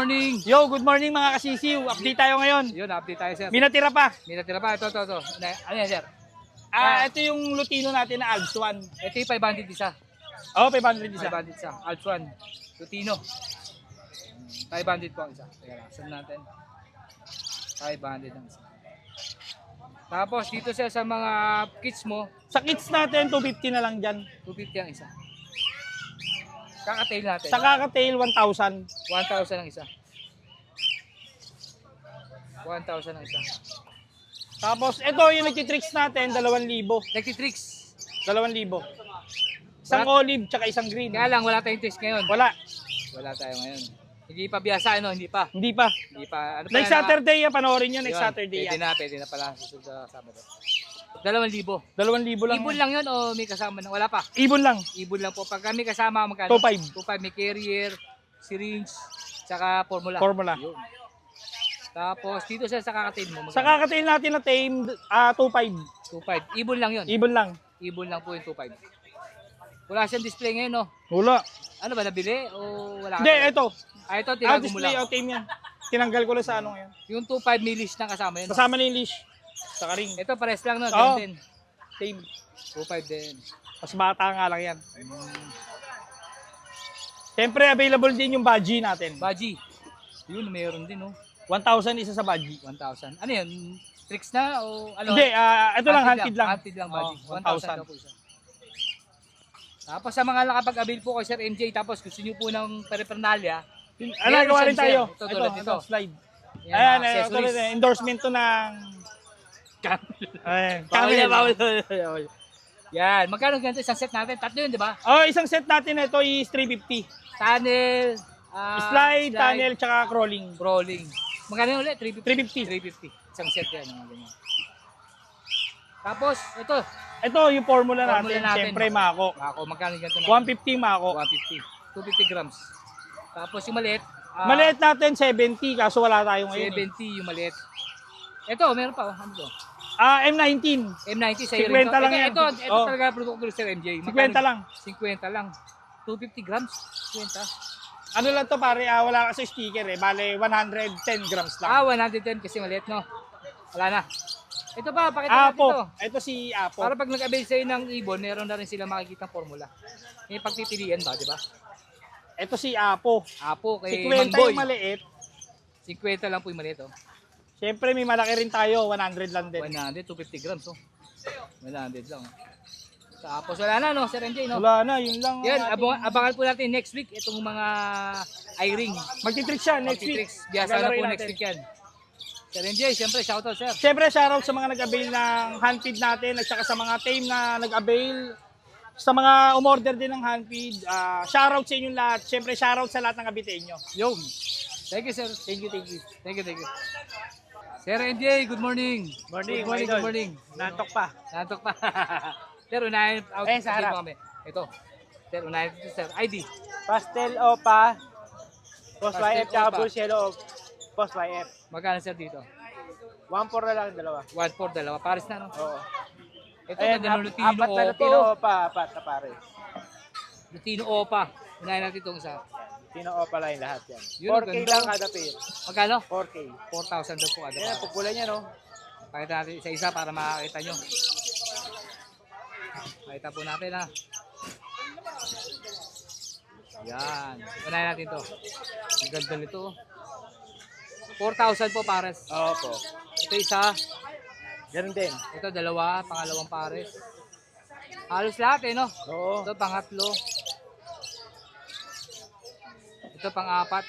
morning. Yo, good morning mga kasisiw. Update tayo ngayon. Yun, update tayo, sir. May natira pa. May natira pa. Ito. Ano yan, sir? Ito yung Lutino natin na Alps 1. Ito yung 500 isa. Oh, 500 isa. 500 isa. Alps 1. Lutino. 500 po ang isa. Teka lang, saan natin? 500 ang isa. Tapos dito sir sa mga kits mo, Sa kits natin, 250 na lang dyan. 250 ang isa. Kakatail natin. Sa kakatail, 1,000. 1,000 ang isa. 1,000 ang isa. Tapos, ito yung nagtitricks natin, 2,000. Nagtitricks. 2,000. Isang olive, tsaka isang green. Kaya lang, wala tayong tricks ngayon. Wala. Wala tayo ngayon. Hindi pa biyasa, ano? Hindi pa. Hindi pa. Hindi pa. Ano pa Next yan, Saturday, panoorin nyo. Next Yun, Saturday pwede yan. Pwede na pala. Susunod sa Sabado. 2,000. 2,000 lang. Ibon lang yun o may kasama na? Wala pa. Ibon lang. Ibon lang po. Pag kami kasama, magkano? 2,500. 2,500. May carrier, syringe, tsaka formula. Formula. Yun. Tapos dito sa kakatail mo. Sa kakatail natin na tame, 2,500. 2,500. Ibon lang yun. Ibon lang. Ibon lang po yung 2,500. Wala siyang display ngayon, no? Wala. Ano ba, nabili o wala ka? Hindi, talaga? ito. Ito, tinago mo Display lang. o tame yan. Tinanggal ko lang sa ano ngayon. Yung 2,500 may leash na kasama yun. No? Kasama na yung leash. Sa ring. Ito, pares lang, no? Oo. Ganun din. Tame. 2,500 din. Mas bata nga lang yan. Siyempre, available din yung budgie natin. Baji. Yun, mayroon din, no? 1,000 isa sa budgie. 1,000. Ano yun? Tricks na o ano? Hindi, ito lang, hunted lang. Hunted lang, Baji. Oo, 1,000 daw po isa. Tapos sa mga nakapag-avail po kay Sir MJ, tapos gusto niyo po ng paraphernalia, Ano, gawa rin tayo. Ito, tulad nito. Slide. Yan, Ayan, mga accessories. ito, endorsement to ng... Ayan, Camel. Bawal. Yan, magkano ganito isang set natin? Tatlo yun, di ba? Oh, isang set natin ito is 350. Tunnel, Slide, tunnel, tsaka crawling. crawling. Magkano yun ulit? 350. 350. Isang set yan. Mga ganyan. Tapos, ito. Ito yung formula natin. Formula natin. Siyempre, Mako. Ako, magkano ganito na? 150 Mako. 150. 250 grams. Tapos yung maliit. Maliit natin 70, kaso wala tayo ngayon. 70 yung maliit. Ito, meron pa. Oh. Ano to? M19. M90 sa'yo 50 lang yan. Ito Oh. talaga produkto ni Sir MJ. 50 lang. 50 lang. 250 grams. 50. Ano lang to pare, wala kasi sticker eh. Bale, 110 grams lang. 110 kasi maliit, no? Wala na. Ito pa, pakita natin Apo. ito. Ito si Apo. Para pag nag-avail sa'yo ng ibon, meron na rin sila makikita formula. May pagpipilian ba, di ba? Ito si Apo. Apo kay 50 Mangboy. yung maliit. 50 lang po yung maliit, oh. Siyempre may malaki rin tayo, 100 lang din. 100, 250 grams, oh. 100 lang, oh. Tapos wala na, no, Sir MJ, no? Wala na, yun lang. Yan, abangan po natin next week itong mga eye-ring. Magtitricks siya next week. Magti-tricks. Biyasa na po Lalaro next natin. week yan. Sir MJ, siyempre, shoutout, sir. Siyempre, shoutout sa mga nag-avail ng hand feed natin at saka sa mga tame na nag-avail. Sa mga umorder din ng hand feed. Shoutout sa inyong lahat. Siyempre, shoutout sa lahat ng kabitenyo. Yo. Thank you, sir. Thank you. Thank you. Sir MJ, good morning. Morning, Good idol. morning. Nantok pa. Nantok pa. Sir, unahin out Sa harap. dito kami. Ito. Sir, unahin dito, sir. ID. Pastel Opa, Post Pastel YF, tsaka Opa. Bull Yellow, Post YF. Magkano, sir, dito? 1-4 na lang, dalawa. 1-4, dalawa. Pares na, no? Oo. Ito, Ayan, ganda ng Lutino apat na Opa. Lutino oh. Opa, apat na pare. Lutino Opa. Unahin natin itong isa. Lutino Opa lang lahat yan. Yun, 4K ganda. lang kada pair. Magkano? 4K. 4,000 daw po kada. Yan ang pupula niya, no? Pakita natin isa-isa para makakita nyo. Pakita po natin, ha. Yan. Unahin natin to. Ang ganda nito. 4,000 po pares. Oo po. Ito isa. Ganun din. Ito dalawa. Pangalawang pares. Halos lahat no? Oo. Ito pangatlo. Ito pang-apat.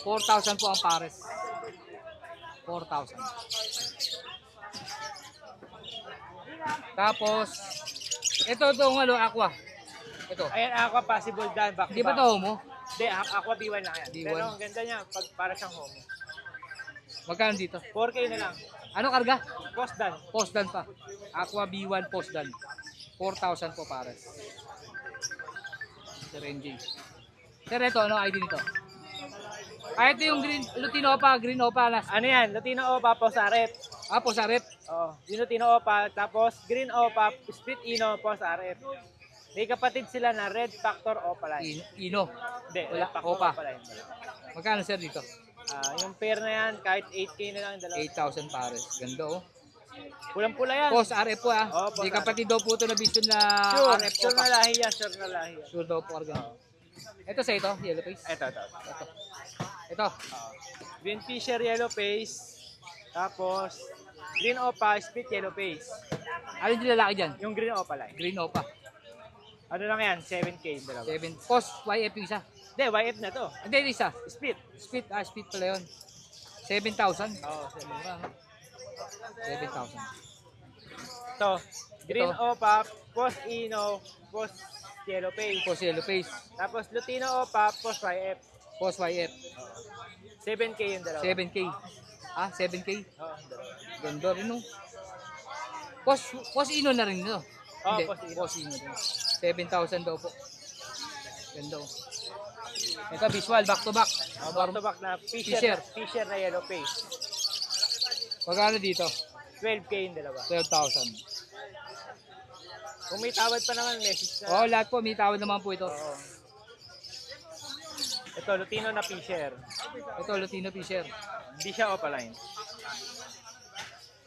4,000 po ang pares. 4,000. Tapos, ito itong aqua. Ito. Ayan, Aqua Possible Dan, back Di ba ito homo? Hindi, Aqua B1 lang yan. B1. Pero ang ganda niya, pag para siyang homo. Magkano dito? 4K na lang. Ano karga? Post Dan. Postdan pa. Aqua B1 Postdan. 4,000 po pares. Sir NJ. Sir, ito, ano ID nito? Ito yung Lutino Opa, Green Opa. Ano yan? Lutino Opa, Post RF. Post Aret. Oo. Yung Lutino Opa, tapos Green Opa, Split Ino, Post RF. May kapatid sila na Red Factor Opa line. Ino. Hindi, Wala, Red Factor Opa. Opa line. Magkano sir dito? Yung pair na yan, kahit 8K na lang yung dalawa. 8,000 pares. Ganda oh. Pulang-pula yan. Post RF po ah. Oo, post Di kapatid daw po ito na vision na Sure, RF po sure pa. na lahi yan, sure na lahi yan. Sure daw po organ. Ito sa ito, yellow face. Ito. Ito. Green Fisher Yellow Face. Tapos, Green Opa, Split Yellow Face. Alin din lalaki dyan? Yung Green Opa lang. Green Opa. Ano lang yan, 7K yung dalawa. 7. Post YF yung isa. Hindi, YF na to. Hindi, yung isa. Split. Speed, speed pala yun. 7,000. Oo, Mura, no? 7,000. Ito, Green Ito. Opa, Post Ino, Post Yellow Face. Post yellow face. Tapos Lutino Opa, Post YF. Post YF. 7K yung dalawa. 7K. 7K. Oo, dalawa. Ganda rin, no? Post Ino na rin, no? Oo, Hindi, Post Ino. Post Ino din. 7,000 daw po. Ganda, oh. Ito, visual, back to back. Back to back na Fisher. Fisher na Yellow Face. Magkano dito? 12K yung dalawa. 12,000. Kung may tawad pa naman, message na. Oh, lahat po, may tawad naman po ito. Oo. Ito, Lutino na Fisher. Ito, Lutino Fisher. Hindi siya opaline.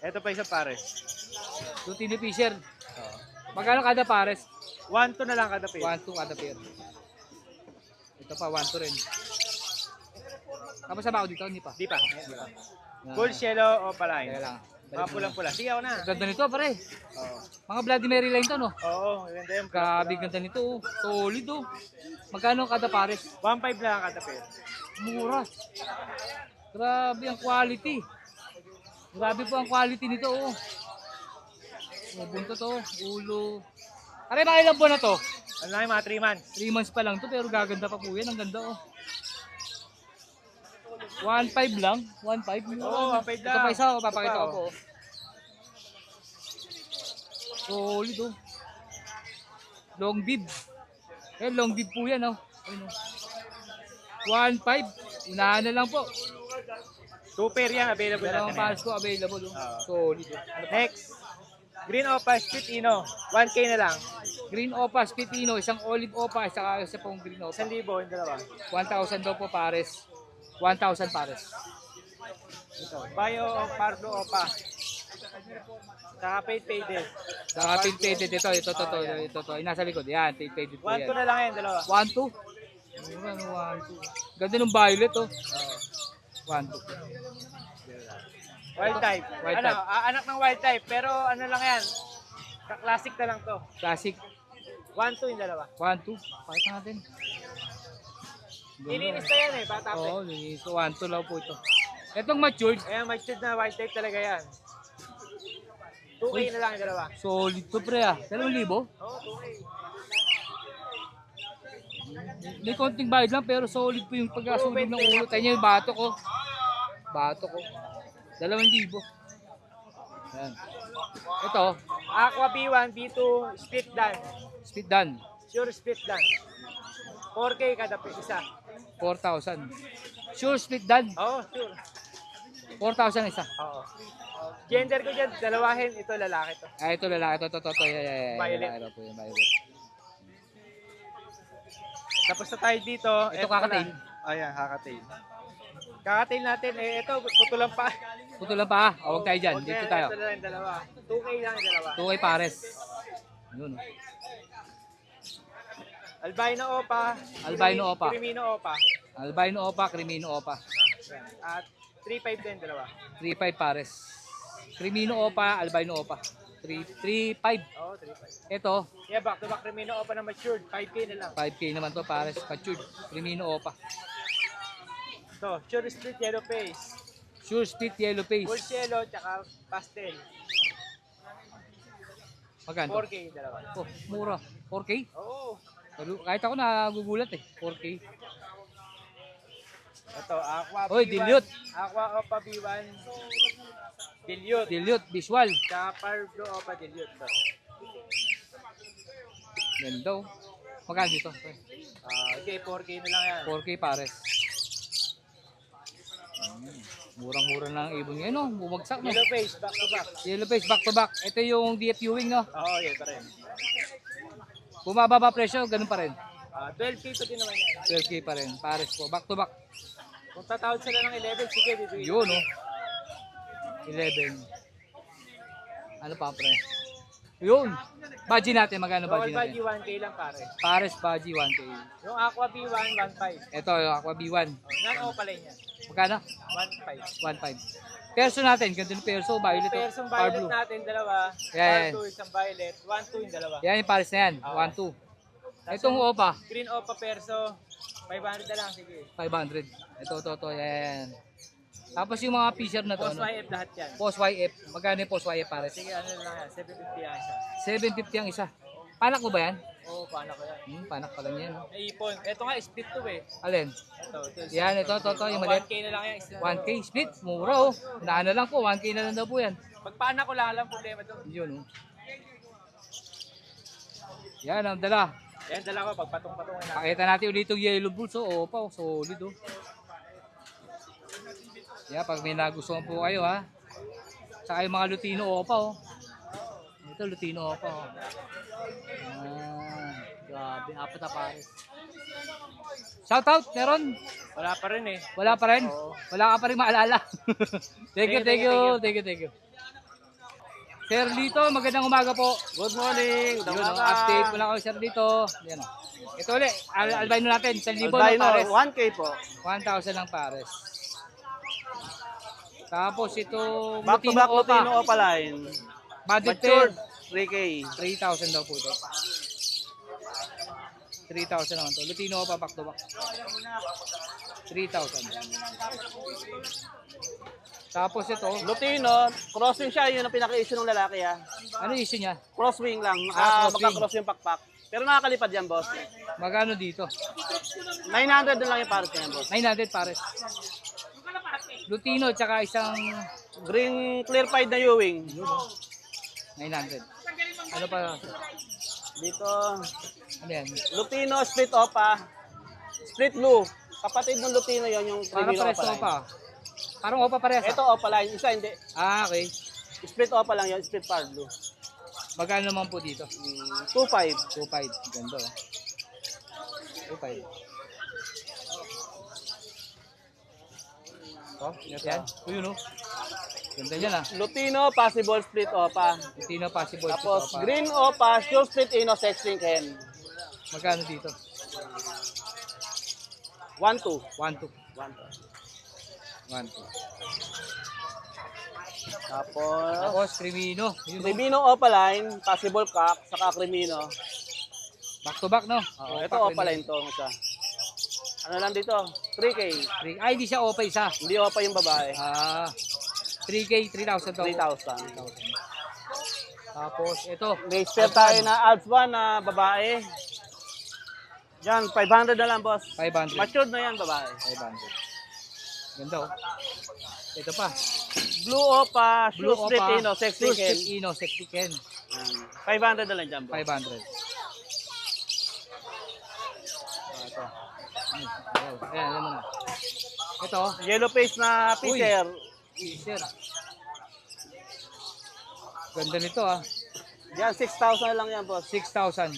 Ito pa isang pares. Lutino Fisher. Magkano kada pares? 1-2 na lang kada pair. 1, 2 kada pair. Ito pa, 1, 2 rin. Tapos ba ako dito? Hindi pa. Di pa. Yan. Full yellow opaline. Teka lang. Mga pulang-pula. Sige ako na. Ganda nito, pare. Oo. Mga Bloody Mary line to, no? Oo, ganda yung Grabe, ganda nito, oh. Solid, oh. Magkano kada pares? 1.5 na lang kada pair. Mura. Grabe ang quality. Grabe po ang quality nito, oh. Bunto to, ulo. Pare, mga ilang buwan na to? Ano lang yung mga 3 months? 3 months pa lang to, pero gaganda pa po yan. Ang ganda, oh. 1.5 lang? 1.5? Oo, 1.5 lang. Ito pa isa, oh, papakita Ito pa, ko po. Oh. Solid, oh. Long bib. Long bib po yan, oh. Ayun, oh. 1.5. Unahan na lang po. 2 pair yan, available Dalawang natin. pares ko available, oh. Oo. Solid, oh. Next, Green Opa Split Ino. 1K na lang. Green Opa, Spitino, isang olive opa, isa pong green opa. 1,000 yung dalawa. 1,000 daw po pares. 1,000 pares. Ito, Bio Pardo Opa. Saka faded. Saka pin-faded ito. Nasa likod. Yan, pin-faded po 1-2 yan. na lang yan, dalawa. 1, 2. Ano, 1, 2. Ganda ng violet, oh. 1, 2. Wild type. Wild ano, type. anak ng wild type. Pero ano lang yan. Classic na lang to. Classic. 1-2 yung dalawa. 1, 2. Pakita natin. Ininis na yan eh, bata pa. Oo, so 1, 2 lang po ito. Itong matured, Ayan, matured na wild type talaga yan. 2K na lang yung dalawa. solid to pre ah. 2,000. Oo, 2K. May konting bayad lang pero solid po yung pagkasunog ng ulo. Tayo niya yung bato ko. Bato ko. 2,000. Ayan. Ito, Aqua B1, B2, split dan. speed done. Sure split dan. 4K kada isa. 4,000. Sure speed done. Oo, sure. 4,000 isa. Oo. Gender ko dyan, dalawahin. Ito lalaki to. Ito lalaki. Ito. Violet. Lalaki po yung violet. Tapos na tayo dito. Ito kakatail. Ayan, kakatail. Kakatail natin, ito, putulan pa. Puto lang pa. Huwag tayo dyan. Dito tayo. Ito lang yung dalawa. 2K lang yung dalawa. 2 ay pares. Yun. Albino Opa. Albino Opa. Crimino Opa. Albino opa, Crimino opa. Ayan. At 3.5 din dalawa. 3,500 pares. Crimino opa, albino opa. 3,500. Oo, 3.5. Ito, Yeah, back to back Crimino Opa na matured. 5K na lang. 5K naman to pares. Matured. Crimino opa. So, sure split yellow face. Sure speed yellow face. Full yellow, tsaka pastel. Magkano? 4K yung dalawa. Oh, mura. 4K? Oo. Kahit ako nagugulat eh. 4K. Ito, Aqua Oy, B1. dilute. Aqua Opa B1. Dilute. Dilute, visual. Tsaka Pardo Opa Dilute. To. Ganda oh. Magkano dito? Okay, 4K na lang yan. 4K pares. Murang-mura lang ang ibon ngayon, no? Bumagsak, no? Yellow face, back to back. Yellow face, back to back. Ito yung DF Ewing, no? Oo, yun pa rin. Bumababa presyo, ganun pa rin. 12K pa din naman yan. 12K pa rin. Pares po, back to back. Kung tatawad sila ng 11, sige, bibigyan. Yun, oh. 11. Ano pa, pre? Yun. Baji natin, magkano Local baji Baji, natin? 1K lang pare. Pares baji, 1K. Yung Aqua B1, 1.5. Ito, yung Aqua B1. Non-O pala niya. Magkano? 1.5. 1.5. Perso natin, ganito yung perso, violet, oh. Persong Power violet blue. natin, dalawa. Yan. Par 2, isang violet. 1-2 yung dalawa. Yan yung pares na yan, 1.2. Itong opa, Green Opa perso, 500 na lang, sige. 500. Ito, yan. Tapos yung mga fisher na to, Post ano? YF lahat yan. Post YF. Magkano yung post YF pares? Sige, ano lang yan, 750 yan siya. 750 ang isa. Panak mo ba yan? Oo, paano ko yan? Panak pa lang yan. No? Naipon. Ito nga, split to eh. Alin? Ito. Yan, ito, yung maliit. 1K na lang yan. 1K split, mura oh. Unahan na lang po, 1K na lang daw po yan. Pagpaanak ko lang problema to. Yun oh. Yan ang dala. Yan, dala ko, pagpatong-patong na. Pakita natin ulit itong yellow bulls oh. Opa, oh, solid oh. Yan, pag may nagustuhan po kayo ha. Saka yung mga Lutino opa oh. Ito Lutino opa oh. Grabe, apat na pares. Shoutout, meron? Wala pa rin eh. Wala pa rin? Wala ka pa rin maalala. thank you. Sir Lito, magandang umaga po. Good morning. Yun, oh, update mo lang ako, Sir Lito. Yan, oh. Ito ulit, albino natin, 1,000 Albino, na pares. 1K po. 1,000 lang pares. Tapos ito, Back to back Lutino Opa line. Budget pair, Matured, 3K. 3,000 daw po ito. 3,000 naman to. Lutino pa back to back. 3,000. Tapos ito, Lutino, crossing siya, yun ang pinaka-issue ng lalaki ha. ano issue niya? Crosswing lang, Crosswing. magka-cross yung pakpak. Pero nakakalipad yan, boss. Magkano dito? 900 na lang yung pares niya, boss. 900 pares. Lutino tsaka isang Green clear pied na Ewing. 900. Ano pa? Dito, Ano yan? Lutino split opa. Split blue. Kapatid ng Lutino yon yung Parang Crimino pares opa line. pa. Parang opa pares. Ito opa line, isa hindi. Ah, okay. Split opa lang yon, split par blue. Magkano naman po dito? 2.5. 2.5. Ganda oh. 2.5. Oh, yan. Yun oh. Ganda niyan ah. Lutino possible split opa. Lutino possible. Tapos ito pa. green opa, sure split ino, sexting hen. Magkano dito? 1-2. 1, 2. 1, 2. Tapos, Tapos, Crimino. Yun oh. Crimino opa line, possible cock, saka Crimino. Back to back, no? Ito opa line to. Isa. Ano lang dito? 3K. Ay, hindi siya opa isa. Hindi opa yung babae. 3K, 3,000 to. 3,000. Tapos, ito. May spare tayo na Alps 1 na babae. Yan, 500 na lang, boss. 500. Matured na yan, babae. 500. Ganda oh. Ito pa. Blue opa, Blue blue split Opa. ino, sexting Blue hen. Split Ino, sexy Ken. 500 na lang dyan, boss. 500. Ito. Ayan, alam mo na. Ito. Yellow face na Fisher. Fisher. Ganda nito ah. Yan, 6,000 na lang yan, boss. 6,000.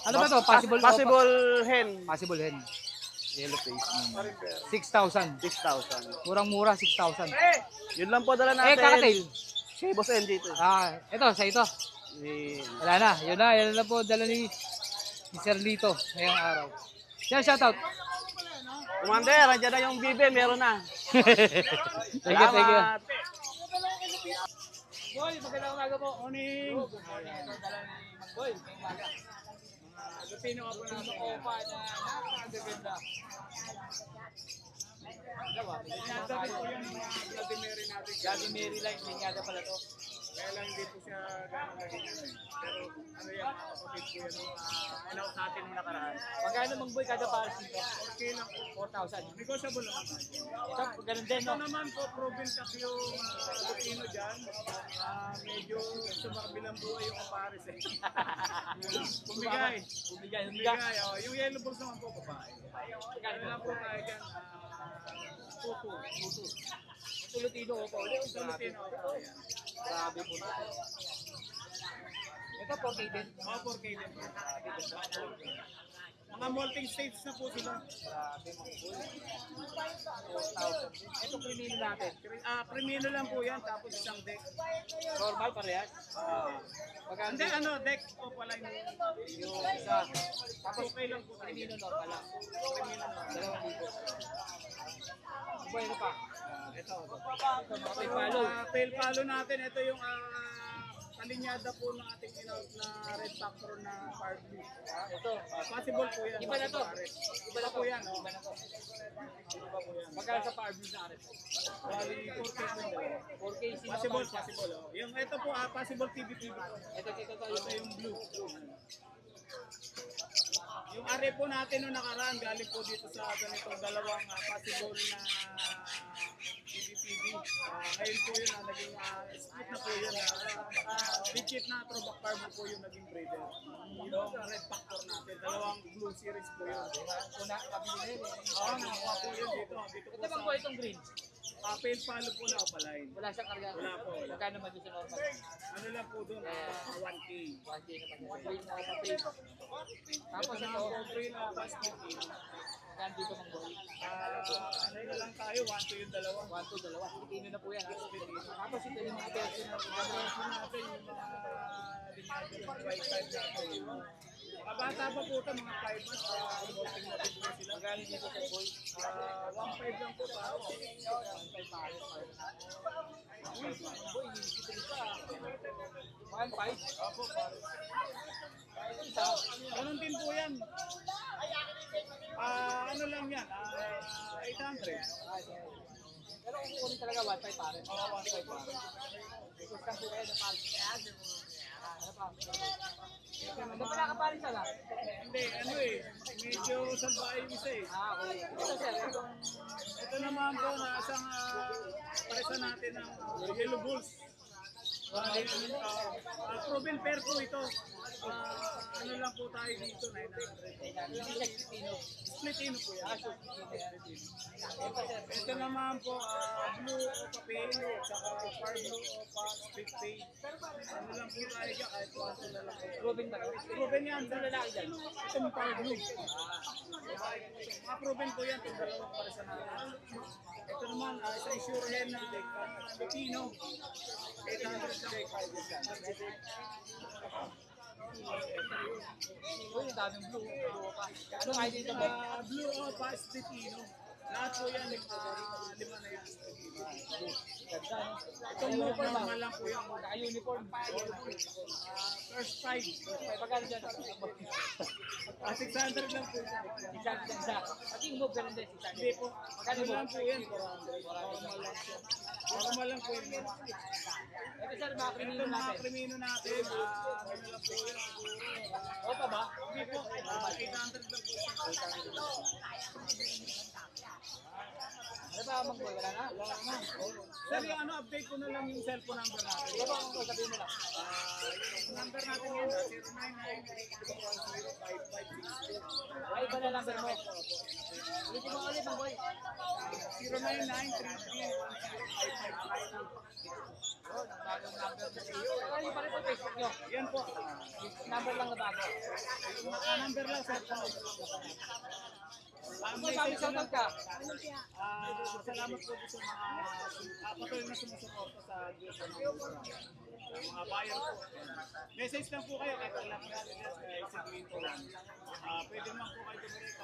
Ano ba to? Possible Possible hen. Possible hen. Yellow face. 6,000. 6,000. Murang-mura, 6,000. Yun lang po dala natin. Kakatail. Si Boss NG to. Ito, sa ito. Wala na. Yun na po dala ni Sir Lito ngayong araw. Yan, shoutout. Commander, andyan na yung bibe, meron na. Thank you. Salamat. Boy, magandang umaga po. Morning. Boy, umaga. Lupino ka po namin opa na napakagaganda. Vladimir lang, linyada pala to. Kaya lang hindi po siya gano'ng naging ano eh. Pero ano yan, kapatid ko yan, in-out natin nung nakaraan. Magkano mang boy kada pares nito? Okay lang po. 4,000. Negotiable naman. Ito, ganun din, Ito no? naman po, proven tak yung Lutino dyan. Medyo sumakabilang buhay yung kapares eh. Bumigay. Bumigay. Bumigay. Oh. Yung yellow balls naman po, babae. Ano lang po tayo dyan, tutu. Ito Lutino opa ulit. Ito Lutino. Ayan. Grabe po na. Ito, 4K din. Oh, 4K din po. Mga molting states na po sila. Grabe mga boy. 4,000. Ito premium natin. Primino lang po yan, tapos isang deck. Normal parehas. Magkano? Hindi, deck o pala Yung isa. Tapos okay lang po tayo. premium normal lang. Primino lang. 2,000. Bueno pa. Ito. Ito mga tayo palo. Tail palo natin, ito yung kalinyada po ng ating in-out na red factor na fire blue. Ito. Possible po yan. Iba na to. Iba na po yan. no? Iba na to. Iba po yan. Magkano sa power blue na ares? Bali, 4K po yung dalawa. 4K sino Possible, pa? possible. Oh. Yung ito po, possible TV. Ito Ito yung blue. Yung are po natin nung nakaraan, galing po dito sa ganitong dalawang possible na TV. Ngayon po yun, naging split na po yun. Digit na throwback farm po yung naging breeder. Yung red factor natin, dalawang blue series po yun. Una, kabili rin. Oo, nakakuha po yun dito. Dito po Ito bang po itong green? Pale palo po na opaline. Wala siyang karga. Wala po, wala. Magkano naman doon sa normal? Ano lang po doon, 1K. 1K naman. Green na kapatid. Tapos ito, Green na basket. magkano dito ng boy? Ano na lang tayo, 1 yung dalawa. 1 to 2. Pilipino na po yan. Tapos ito yung mga version na Natin yung mga linyado ng white type natin. Mga bata pa po ito, mga 5 months, walking na po sila. magkano dito sa boy? 1.5 lang po pa. 1.5 pares. Boy, dito pa. 1.5? Opo, pare. Ito isa. Ganun din po yan. Ano lang yan, 800. Pero kung kukunin talaga 1.5 pares. 1.5 pares. Because kan po kayo na pares. Ano pa? Ano pa nakapares na lang? Hindi, medyo salbahe yung isa eh. Okay. Ito sir, itong Ito naman po, nasang paresa natin ng Yellow Bulls. Proven pair po ito. Ano lang po tayo dito, 900. Split-ino po yan. Ito naman po, blue opa pale, saka far blue opa split pale. Ano lang po tayo dyan, kahit wato na lang po. proven talaga. Proven yan, Ito lalaki dyan. itong far blue. Mga proven po yan, itong dalawang paresa natin. Ito naman, isang sure hen na Lutino. 800 lang. Uy, ang daming blue. Blue pa. Anong ID ito ba? Blue Opa Stitino. Lahat po yan, 5 na yan. Ganda, no? Itong uniform naman lang po yung Naka-uniform. first 5. Pagkano dyan? 600 lang po. Isang isa. Pati yung move, ganun din. Hindi po. Magkano Ano mo? lang po yan? Normal lang po. Normal lang po yun. Ito sir, mga Ito krimino mga natin. krimino natin. Ano lang po yan? Opa ba? Hindi po. 800 lang po. Ano ba, Mang-boy? Wala na? Wala na. Sir, yung update ko na lang yung cellphone number natin. Ano ba, Mang-boy? Sabihin mo lang. Yung number natin yan, 099-821-5562. Ay, iba na number mo. Ulitin mo ulit, Mang-boy. 099-331-0555. Yun, ang bagong number mo. Pero yung pa rin po Facebook nyo. Yan po. Number lang na bago. Number lang sa phone. Ano sabi sa shoutout ka? Salamat po sa mga patuloy na sumusuporta sa Diyos ng mga buyer po. Message lang po kayo kahit alam ko natin yan sa isang po lang. Pwede naman po kayo dumiretso sa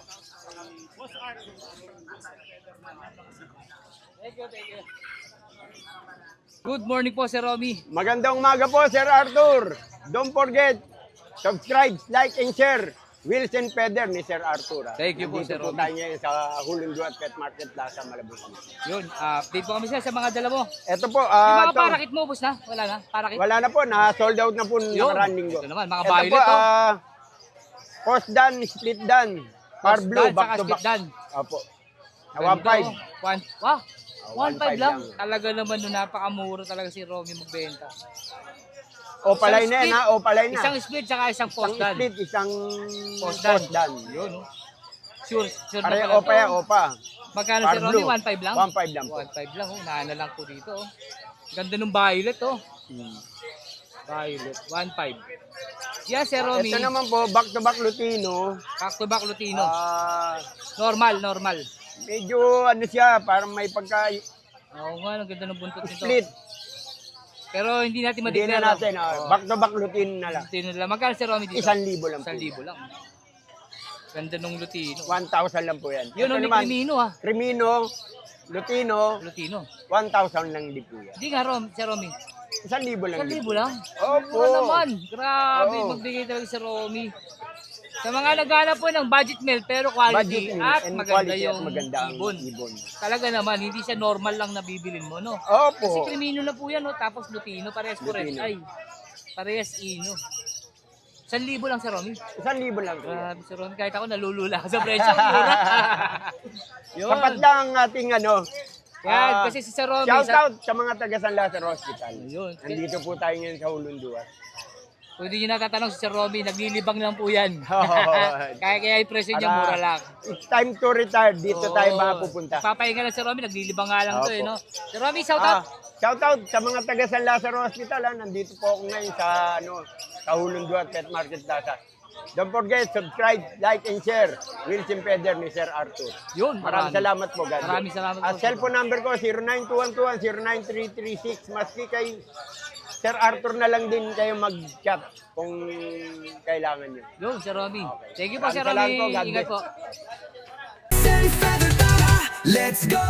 Boss Art yung Boss Feather na napakasipag. Thank you, thank you. Good morning po, Sir Romy. Magandang umaga po, Sir Arthur. Don't forget, subscribe, like, and share. Wilson Feather ni Sir Arthur. Thank you po, Sir Dito po Romy. tayo ngayon sa Hulundu at Pet Market Plaza, Malabon. Yun, update po kami sir sa mga dala mo. Ito po, Yung mga ito, parakit mo, boss na? Wala na? Parakit? wala na po, na-sold out na po Yun. nakaraan linggo. Ito naman, mga Ito po, violet to. post done, split done, par Post blue, done, back saka to split back. done. Opo. Na Ganda, 1.5. oh. Wah, 1.5 lang. lang. Talaga naman no, napakamura talaga si Romy magbenta. Opaline na yan, split. ha? Opaline na. Isang split saka isang Isang post done. split, isang Post post done. done. Yun, oh. Sure na Pare, pala opa yan, to. opa. Magkano Par si Romy? blue. 1.5 lang? 1.5 lang po. 1.5 lang, oh. Unahan na lang po dito, oh. Ganda ng violet, oh. Violet, 1.5. Yeah, Sir Romy. Ito naman po, back-to-back Lutino. Back to back Lutino. Ah, Normal. medyo ano siya, parang may pagka-split. Oo nga, ang ganda ng buntot nito. Pero hindi natin Hindi madiklar. na natin, back-to-back Lutino na lang. Lutino lang. Magkano Sir Romy dito? 1,000 lang po. 1,000 lang. Ganda nung Lutino. 1,000 lang po yan. Yun, Ito ang naman, Crimino ha. Crimino, Lutino, Lutino. 1,000 lang din po yan. Hindi nga, Sir Romy. 1,000 lang din. 1,000 lang? Opo. Mura naman. Grabe, Oo. magbigay talaga si Romy. Sa mga naghanap po ng budget meal pero quality Budget meal at and maganda quality yung at maganda ang ibon. ibon. Talaga naman, hindi siya normal lang na bibilin mo, no? Opo. Kasi Crimino na po yan, no? Tapos Lutino, parehas ko rin. Lutino. Ay, parehas Ino. 1,000 lang sa Romy. 1,000 lang po yan. Grabe si Romy, kahit ako nalulula ako sa presyo. Mura. Yun. Sapat lang ang ating ano. Yan, ah, kasi si Sir Romy. Shout out sa mga taga San Lazaro Hospital. Yun. Nandito po tayo ngayon sa Hulunduat. Kung hindi nyo natatanong si Sir Romy, naglilibang lang po yan. Oo. kaya yung presyo niya mura lang. It's time to retire. Dito Oo. tayo mapupunta. Papahinga lang si Romy, naglilibang nga lang to Opo. eh, no? Si Romy, shout Ah, out. shout out sa mga taga San Lazaro Hospital. Nandito po ako ngayon sa sa Hulunduat Pet Market Plaza. Don't forget, subscribe, like, and share. Wilson Peder ni Sir Arthur. Yun, Maraming salamat po, God. Maraming salamat At po. cellphone number ko, 09212-09336. Maski kay Sir Arthur na lang din kayo mag-chat kung kailangan nyo. Yun, Sir Romy. Okay. Thank you po, Sir Salamat Romy. po, God Ingat bless. po. Let's go!